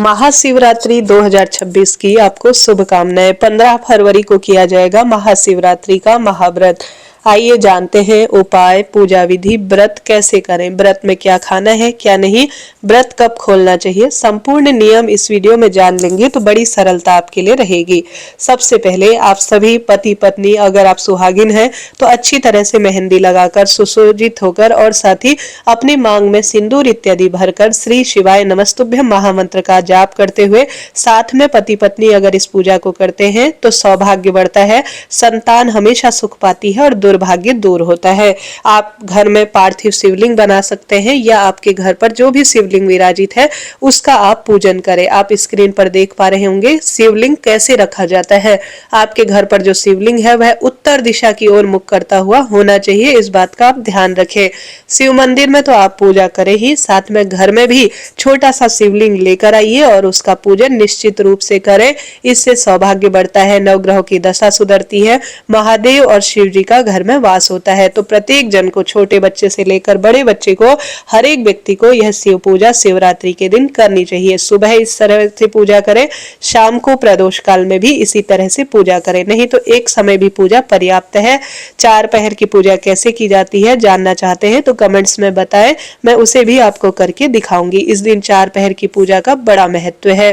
महाशिवरात्रि 2026 की आपको शुभकामनाएं। 15 फरवरी को किया जाएगा महाशिवरात्रि का महाव्रत। आइए जानते हैं उपाय, पूजा विधि, व्रत कैसे करें, व्रत में क्या खाना है क्या नहीं, व्रत कब खोलना चाहिए, संपूर्ण नियम इस वीडियो में जान लेंगे तो बड़ी सरलता आपके लिए रहेगी। सबसे पहले आप सभी पति पत्नी, अगर आप सुहागिन हैं तो अच्छी तरह से मेहंदी लगाकर सुसज्जित होकर और साथ ही अपनी मांग में सिंदूर इत्यादि भरकर श्री शिवाय नमस्तुभ्यम महामंत्र का जाप करते हुए साथ में पति पत्नी अगर इस पूजा को करते हैं तो सौभाग्य बढ़ता है, संतान हमेशा सुख पाती है और दुर्भाग्य दूर होता है। आप घर में पार्थिव शिवलिंग बना सकते हैं या आपके घर पर जो भी शिवलिंग विराजित है उसका आप पूजन करें। आप स्क्रीन पर देख पा रहे होंगे शिवलिंग कैसे रखा जाता है। आपके घर पर जो शिवलिंग है वह उत्तर दिशा की ओर मुख करता हुआ होना चाहिए, इस बात का आप ध्यान रखें। शिव मंदिर में तो आप पूजा करें ही, साथ में घर में भी छोटा सा शिवलिंग लेकर आइए और उसका पूजन निश्चित रूप से करें। इससे सौभाग्य बढ़ता है, नवग्रहों की दशा सुधरती है, महादेव और शिव जी का घर में वास होता है। तो प्रत्येक जन को, छोटे बच्चे से लेकर बड़े बच्चे को, हर एक व्यक्ति को यह शिव पूजा शिवरात्रि के दिन करनी चाहिए। सुबह इस तरह से पूजा करें, शाम को प्रदोष काल में भी इसी तरह से पूजा करें, नहीं तो एक समय भी पूजा पर्याप्त है। 4 पहर की पूजा कैसे की जाती है जानना चाहते हैं तो कमेंट्स में बताएं, मैं उसे भी आपको करके दिखाऊंगी। इस दिन 4 पहर की पूजा का बड़ा महत्व है।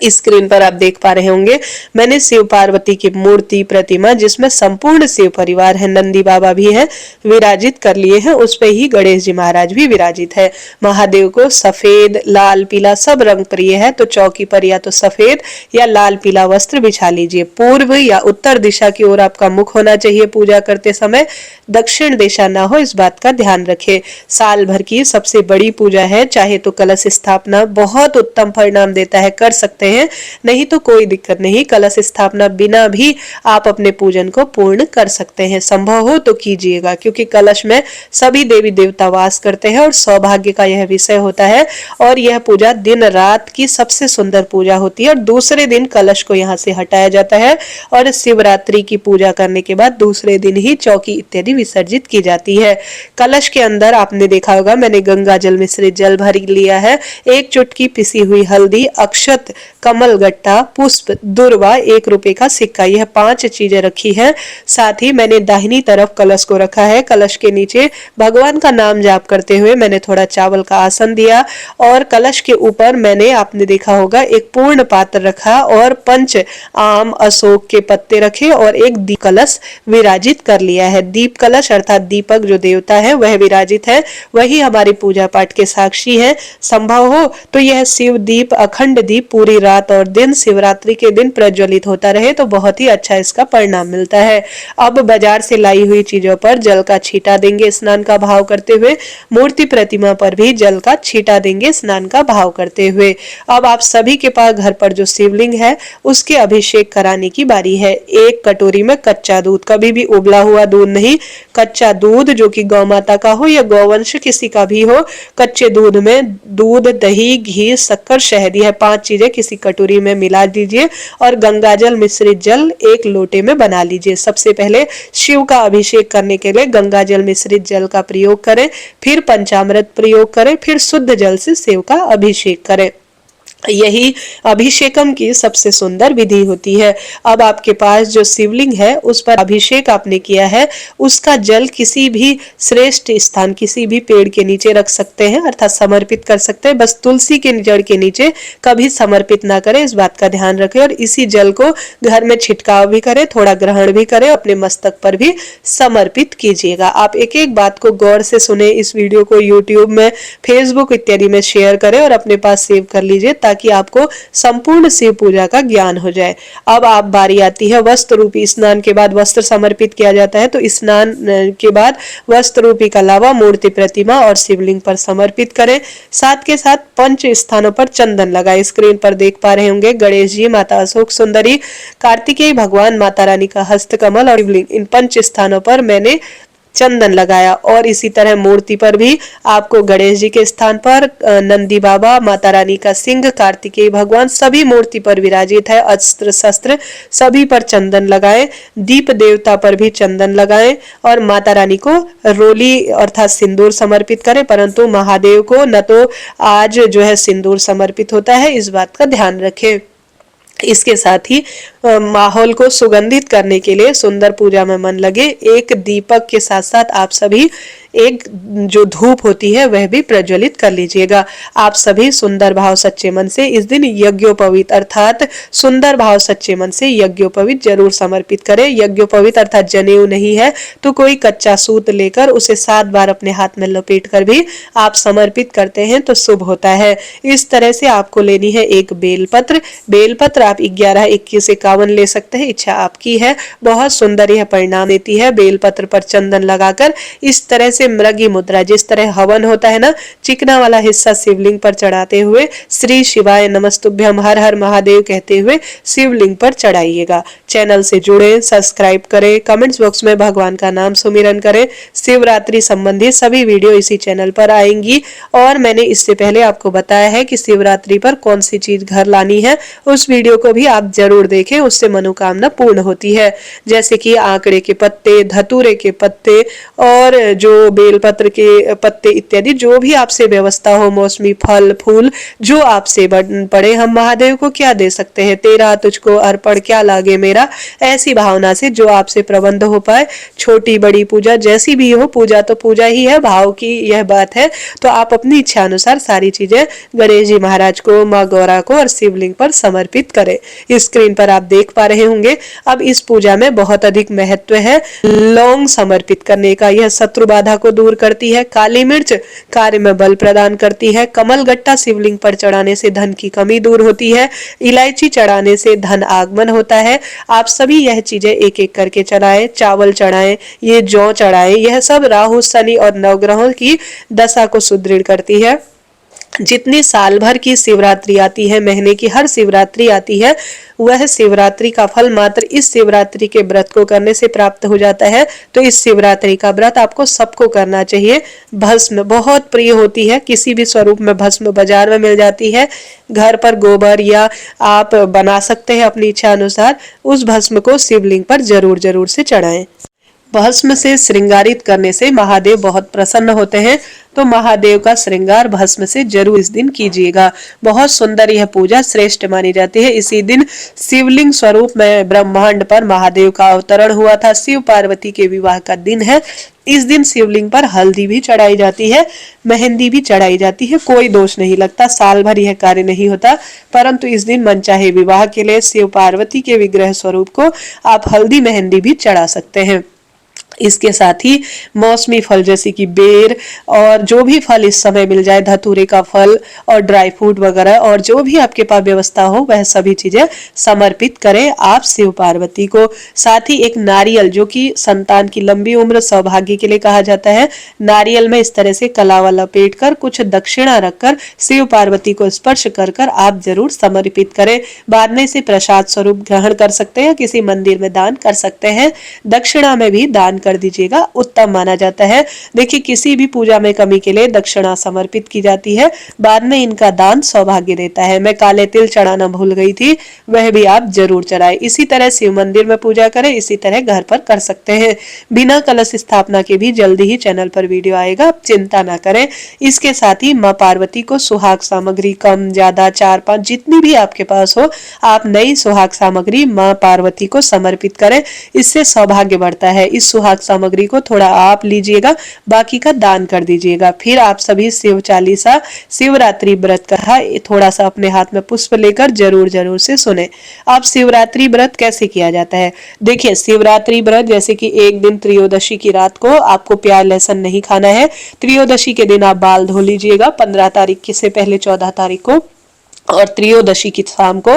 स्क्रीन पर आप देख पा रहे होंगे मैंने शिव पार्वती की मूर्ति, प्रतिमा जिसमें संपूर्ण शिव परिवार है, नंदी बाबा भी है, विराजित कर लिए हैं। उस पे ही गणेश जी महाराज भी विराजित है। महादेव को सफेद, लाल, पीला सब रंग प्रिय है, तो चौकी पर या तो सफेद या लाल पीला वस्त्र बिछा लीजिए। पूर्व या उत्तर दिशा की ओर आपका मुख होना चाहिए। पूजा करते समय दक्षिण दिशा ना हो, इस बात का ध्यान रखें। साल भर की सबसे बड़ी पूजा है, चाहे तो कलश स्थापना बहुत उत्तम परिणाम देता है, कर सकते हैं, नहीं तो कोई दिक्कत नहीं। कलश स्थापना बिना भी आप अपने पूजन को पूर्ण कर सकते हैं, संभव हो तो कीजिएगा, क्योंकि कलश में सभी देवी देवता वास करते हैं और सौभाग्य का यह विषय होता है। और यह पूजा दिन रात की सबसे सुंदर पूजा होती है और दूसरे दिन कलश को यहाँ से हटाया जाता है और शिवरात्रि की पूजा करने के बाद दूसरे दिन ही चौकी इत्यादि विसर्जित की जाती है। कलश के अंदर आपने देखा होगा मैंने गंगा जल मिश्रित जल भर लिया है, 1 चुटकी पिसी हुई हल्दी, अक्षत, कमल गट्टा, पुष्प, दुर्वा, 1 रुपए का सिक्का, यह 5 चीजें रखी है। साथ ही मैंने दाहिनी तरफ कलश को रखा है। कलश के नीचे भगवान का नाम जाप करते हुए मैंने थोड़ा चावल का आसन दिया और कलश के ऊपर मैंने, आपने देखा होगा, एक पूर्ण पात्र रखा और 5 आम, अशोक के पत्ते रखे और एक दीप कलश विराजित कर लिया है। दीप कलश अर्थात दीपक जो देवता है वह विराजित है, वही हमारी पूजा पाठ के साक्षी है। संभव हो तो यह शिव दीप, अखंड दीप पूरी रात और दिन शिवरात्रि के दिन प्रज्वलित होता रहे तो बहुत ही अच्छा इसका परिणाम मिलता है। अब बाजार से लाई हुई चीजों पर जल का छींटा देंगे स्नान का भाव करते हुए, मूर्ति प्रतिमा पर भी जल का छींटा देंगे स्नान का भाव करते हुए। अब आप सभी के पास घर पर जो शिवलिंग है उसके अभिषेक कराने की बारी है। 1 कटोरी में कच्चा दूध, कभी भी उबला हुआ दूध नहीं, कच्चा दूध जो कि गौ माता का हो या गौवंश किसी का भी हो, कच्चे दूध में दूध, दही, घी, शक्कर, शहद, यह 5 चीजें किसी कटोरी में मिला दीजिए और गंगाजल मिश्रित जल 1 लोटे में बना लीजिए। सबसे पहले शिव का अभिषेक करने के लिए गंगाजल मिश्रित जल का प्रयोग करें, फिर पंचामृत प्रयोग करें, फिर शुद्ध जल से शिव का अभिषेक करें। यही अभिषेकम की सबसे सुंदर विधि होती है। अब आपके पास जो शिवलिंग है उस पर अभिषेक आपने किया है, उसका जल किसी भी श्रेष्ठ स्थान, किसी भी पेड़ के नीचे रख सकते हैं, अर्थात समर्पित कर सकते हैं। बस तुलसी के जड़ के नीचे कभी समर्पित ना करें, इस बात का ध्यान रखें। और इसी जल को घर में छिड़काव भी करें, थोड़ा ग्रहण भी करें, अपने मस्तक पर भी समर्पित कीजिएगा। आप एक एक बात को गौर से सुने, इस वीडियो को यूट्यूब में, फेसबुक इत्यादि में शेयर करें और अपने पास सेव कर लीजिए ताकि आपको संपूर्ण शिव पूजा का ज्ञान हो जाए। अब आप बारी आती है वस्त्र रूपी स्नान के बाद वस्त्र समर्पित किया जाता है, तो स्नान के बाद वस्त्र रूपी का लावा मूर्ति, प्रतिमा और शिवलिंग पर समर्पित करें। साथ के साथ 5 स्थानों पर चंदन लगाए। स्क्रीन पर देख पा रहे होंगे गणेश जी, माता अशोक सुंदरी, कार्तिकेय भगवान, माता रानी का हस्तकमल और शिवलिंग, इन 5 स्थानों पर मैंने चंदन लगाया। और इसी तरह मूर्ति पर भी आपको गणेश जी के स्थान पर नंदी बाबा, माता रानी का सिंह, कार्तिकेय भगवान सभी मूर्ति पर विराजित है। अस्त्र शस्त्र सभी पर चंदन लगाएं। दीप देवता पर भी चंदन लगाएं और माता रानी को रोली अर्थात सिंदूर समर्पित करें, परंतु महादेव को न तो आज जो है सिंदूर समर्पित होता है, इस बात का ध्यान रखें। इसके साथ ही माहौल को सुगंधित करने के लिए सुंदर पूजा में मन लगे। एक दीपक के साथ साथ आप सभी एक जो धूप होती है वह भी प्रज्वलित कर लीजिएगा। आप सभी सुंदर भाव सच्चे मन से इस दिन यज्ञोपवीत अर्थात सुंदर भाव सच्चे मन से यज्ञोपवीत जरूर समर्पित करें। यज्ञोपवीत अर्थात जनेऊ नहीं है तो कोई कच्चा सूत लेकर उसे 7 बार अपने हाथ में लपेट कर भी आप समर्पित करते हैं तो शुभ होता है। इस तरह से आपको लेनी है एक बेलपत्र। बेलपत्र आप 11, 21, 51 ले सकते हैं, इच्छा आपकी है। बहुत सुंदर यह परिणाम देती है। बेलपत्र पर चंदन लगाकर इस तरह से मृगी मुद्रा, जिस तरह हवन होता है ना, चिकना वाला हिस्सा शिवलिंग पर चढ़ाते हुए श्री शिवाय नमस्तुभ्यम, हर हर महादेव कहते हुए शिवलिंग पर चढ़ाइएगा। चैनल से जुड़े, सब्सक्राइब करें, कमेंट्स बॉक्स में भगवान का नाम सुमिरन करें। शिवरात्रि संबंधी सभी वीडियो इसी चैनल पर आएंगी और मैंने इससे पहले आपको बताया है कि शिवरात्रि पर कौन सी चीज घर लानी है, उस वीडियो को भी आप जरूर देखें, उससे मनोकामना पूर्ण होती है। जैसे कि आंकड़े के पत्ते, धतूरे के पत्ते और जो बेलपत्र के पत्ते इत्यादि, जो भी आपसे व्यवस्था हो, मौसमी फल फूल जो आपसे पड़े, हम महादेव को क्या दे सकते हैं, तेरा तुझको अर्पण क्या लागे मेरा, ऐसी भावना से जो आपसे प्रबंध हो पाए। छोटी बड़ी पूजा जैसी भी हो, पूजा तो पूजा ही है, भाव की यह बात है। तो आप अपनी इच्छा अनुसार सारी चीजें गणेश जी महाराज को, माँ गौरा को और शिवलिंग पर समर्पित करें। स्क्रीन पर आप देख पा रहे होंगे। अब इस पूजा में बहुत अधिक महत्व है लौंग समर्पित करने का। यह शत्रु बाधा को दूर करती है। काली मिर्च कार्य में बल प्रदान करती है। कमल गट्टा शिवलिंग पर चढ़ाने से धन की कमी दूर होती है। इलायची चढ़ाने से धन आगमन होता है। आप सभी यह चीजें एक एक करके चढ़ाएं। चावल चढ़ाएं, ये जौ चढ़ाएं। यह सब राहु, शनि और नवग्रहों की दशा को सुदृढ़ करती है। जितनी साल भर की शिवरात्रि आती है, महीने की हर शिवरात्रि आती है, वह शिवरात्रि का फल मात्र इस शिवरात्रि के व्रत को करने से प्राप्त हो जाता है। तो इस शिवरात्रि का व्रत आपको सबको करना चाहिए। भस्म बहुत प्रिय होती है, किसी भी स्वरूप में भस्म बाजार में मिल जाती है। घर पर गोबर या आप बना सकते हैं अपनी इच्छा अनुसार। उस भस्म को शिवलिंग पर जरूर जरूर से चढ़ाएं। भस्म से श्रृंगारित करने से महादेव बहुत प्रसन्न होते हैं, तो महादेव का श्रृंगार भस्म से जरूर इस दिन कीजिएगा। बहुत सुंदर यह पूजा श्रेष्ठ मानी जाती है। इसी दिन शिवलिंग स्वरूप में ब्रह्मांड पर महादेव का अवतरण हुआ था। शिव पार्वती के विवाह का दिन है। इस दिन शिवलिंग पर हल्दी भी चढ़ाई जाती है, मेहंदी भी चढ़ाई जाती है। कोई दोष नहीं लगता, साल भर यह कार्य नहीं होता, परंतु इस दिन मनचाहे विवाह के लिए शिव पार्वती के विग्रह स्वरूप को आप हल्दी मेहंदी भी चढ़ा सकते हैं। इसके साथ ही मौसमी फल जैसे कि बेर और जो भी फल इस समय मिल जाए, धतूरे का फल और ड्राई फ्रूट वगैरह और जो भी आपके पास व्यवस्था हो, वह सभी चीजें समर्पित करें आप शिव पार्वती को। साथ ही एक नारियल, जो कि संतान की लंबी उम्र, सौभाग्य के लिए कहा जाता है, नारियल में इस तरह से कलावा लपेट कर कुछ दक्षिणा रखकर शिव पार्वती को स्पर्श कर कर आप जरूर समर्पित करें। बाद में इसे प्रसाद स्वरूप ग्रहण कर सकते हैं, किसी मंदिर में दान कर सकते हैं। दक्षिणा में भी दान कर दीजिएगा, उत्तम माना जाता है। देखिए, किसी भी पूजा में कमी के लिए दक्षिणा समर्पित की जाती है, बाद में इनका दान सौभाग्य देता है। मैं काले तिल चढ़ाना भूल गई थी, वह भी आप जरूर चढ़ाएं। इसी तरह शिव मंदिर में पूजा करें, इसी तरह घर पर कर सकते हैं। बिना कलश स्थापना के भी जल्दी ही चैनल पर वीडियो आएगा, आप चिंता ना करें। इसके साथ ही माँ पार्वती को सुहाग सामग्री कम ज्यादा 4-5 जितनी भी आपके पास हो, आप नई सुहाग सामग्री माँ पार्वती को समर्पित करें, इससे सौभाग्य बढ़ता है। इस सुहाग सामग्री को थोड़ा आप लीजिएगा, बाकी का दान कर दीजिएगा। फिर आप सभी शिव चालीसा, शिवरात्रि व्रत का थोड़ा सा अपने हाथ में पुष्प लेकर जरूर जरूर से सुने। अब शिवरात्रि व्रत कैसे किया जाता है? देखिए, शिवरात्रि व्रत जैसे कि एक दिन त्रयोदशी की रात को आपको प्याज लहसुन नहीं खाना है। त्रयोदशी के दिन आप बाल धो लीजिएगा, 15 तारीख से पहले 14 तारीख को, और त्रयोदशी की शाम को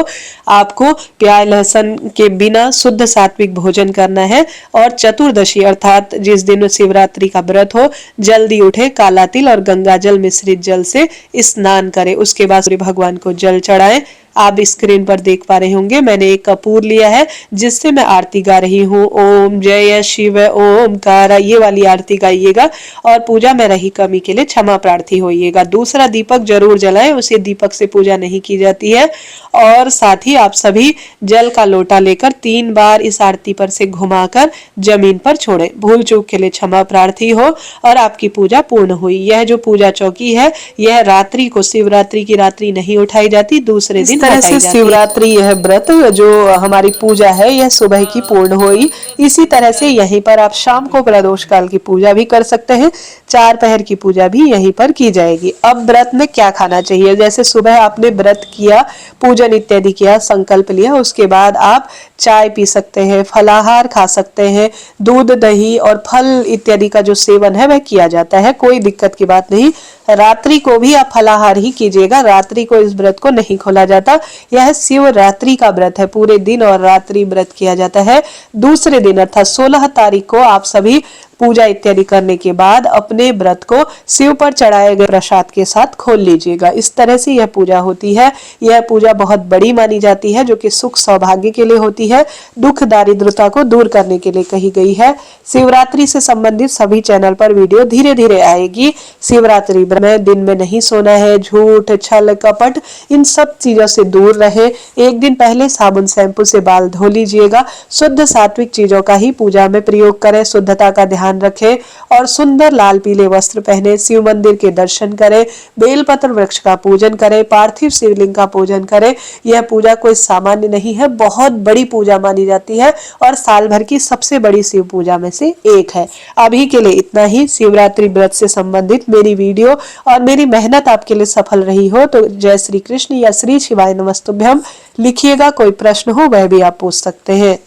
आपको प्याज लहसुन के बिना शुद्ध सात्विक भोजन करना है। और चतुर्दशी अर्थात जिस दिन शिवरात्रि का व्रत हो, जल्दी उठे, काला तिल और गंगा जल मिश्रित जल से स्नान करें। उसके बाद सूर्य भगवान को जल चढ़ाएं, आप स्क्रीन पर देख पा रहे होंगे मैंने एक कपूर लिया है जिससे मैं आरती गा रही हूँ। ओम जय शिव ओमकार, ये वाली आरती गाइएगा और पूजा में रही कमी के लिए क्षमा प्रार्थी होइएगा। दूसरा दीपक जरूर जलाएं, उसे दीपक से पूजा नहीं की जाती है। और साथ ही आप सभी जल का लोटा लेकर 3 बार इस आरती पर से घुमाकर जमीन पर छोड़ें। भूल चूक के लिए क्षमा प्रार्थी हो और आपकी पूजा पूर्ण हुई। यह जो पूजा चौकी है यह रात्रि को, शिवरात्रि की रात्रि नहीं उठाई जाती, दूसरे दिन उठाई जाती है। शिवरात्रि यह व्रत जो हमारी पूजा है यह सुबह की पूर्ण हुई। इसी तरह से यहीं पर आप शाम को प्रदोष काल की पूजा भी कर सकते हैं। 4 पहर की पूजा भी यहीं पर की जाएगी। अब व्रत में क्या खाना चाहिए, जैसे सुबह आपने व्रत किया, पूजन इत्यादि किया, संकल्प लिया, उसके बाद आप चाय पी सकते हैं, फलाहार खा सकते हैं, दूध दही और फल इत्यादि का जो सेवन है वह किया जाता है, कोई दिक्कत की बात नहीं। रात्रि को भी आप फलाहार ही कीजिएगा, रात्रि को इस व्रत को नहीं खोला जाता। यह शिवरात्रि का व्रत है, पूरे दिन और रात्रि व्रत किया जाता है। दूसरे दिन अर्थात 16 तारीख को आप सभी पूजा इत्यादि करने के बाद अपने व्रत को शिव पर चढ़ाए गए प्रसाद के साथ खोल लीजिएगा। इस तरह से यह पूजा होती है। यह पूजा बहुत बड़ी मानी जाती है जो कि सुख सौभाग्य के लिए होती है, दुख दारिद्रता को दूर करने के लिए कही गई है। शिवरात्रि से संबंधित सभी चैनल पर वीडियो धीरे धीरे आएगी। शिवरात्रि में दिन में नहीं सोना है, झूठ छल कपट इन सब चीजों से दूर रहे। एक दिन पहले साबुन शैम्पू से बाल धो लीजिएगा। शुद्ध सात्विक चीजों का ही पूजा में प्रयोग करें, शुद्धता का ध्यान रखें और सुंदर लाल पीले वस्त्र पहने, शिव मंदिर के दर्शन करें, बेलपत्र वृक्ष का पूजन करें, पार्थिव शिवलिंग का पूजन करें। यह पूजा कोई सामान्य नहीं है, बहुत बड़ी पूजा मानी जाती है और साल भर की सबसे बड़ी शिव पूजा में से एक है। अभी के लिए इतना ही। शिवरात्रि व्रत से संबंधित मेरी वीडियो और मेरी मेहनत आपके लिए सफल रही हो तो जय श्री कृष्ण या श्री शिवाय नमस्तुभ्यम लिखिएगा। कोई प्रश्न हो वह भी आप पूछ सकते हैं।